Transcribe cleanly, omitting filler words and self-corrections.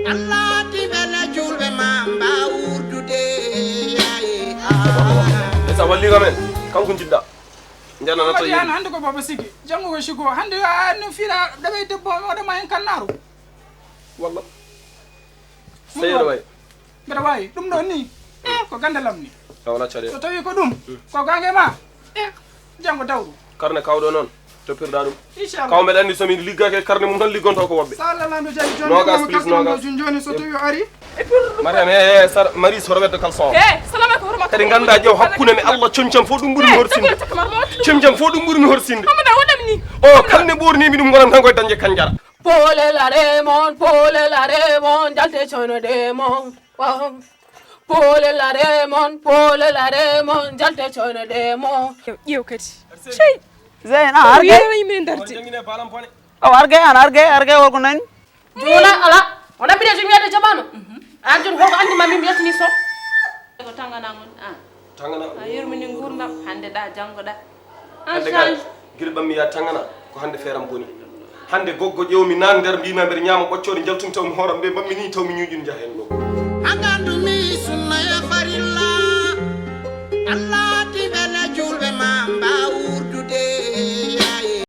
Allah ti bela julbe mamba urdude esa walli gamen kanko jidda njana na to yana hande ko baba sigi jango ko shigo hande no fira dabe debbo o ma en kannaru walla seyro way bada way dum do ni ko gandalam ni wala chare so tawi ko dum ko gange ma jango dawru karne kawdo non to pirda dum inshallah kaw meden andi somi liggake karne mum tan liggonto ko wobbe sallallahu alaihi wa Nogas, please, nogas. joni so tawi ari mariam sar mari sorwede kalson salam aleykum hormat kadi ganda jew hakkune mi Allah comcam fo dum buri mi horsinde comcam fo dum buri mi horsinde amada wadam ni o kalne borni mi dum gonam tan koy danje kanjara pole la remon jalte chono demon pole la remon jalte chono demon yew kati sey زين ارجع yew min darti jangine balam pone او ارجع انا ارجع وكنن jula ala ona bide jumi yade jabano anjun ko andi mami yatini so ko tangana ngon tangana a yurmini gurdam hande da jangoda hande gal gil bammi ya tangana ko hande feram boni hande goggo ƴewmi nan nder mbima mbeɗa ñama ɓoccode jaltum taw mi hooram ɓe bammi ni taw mi ñuƴin jahen ɗo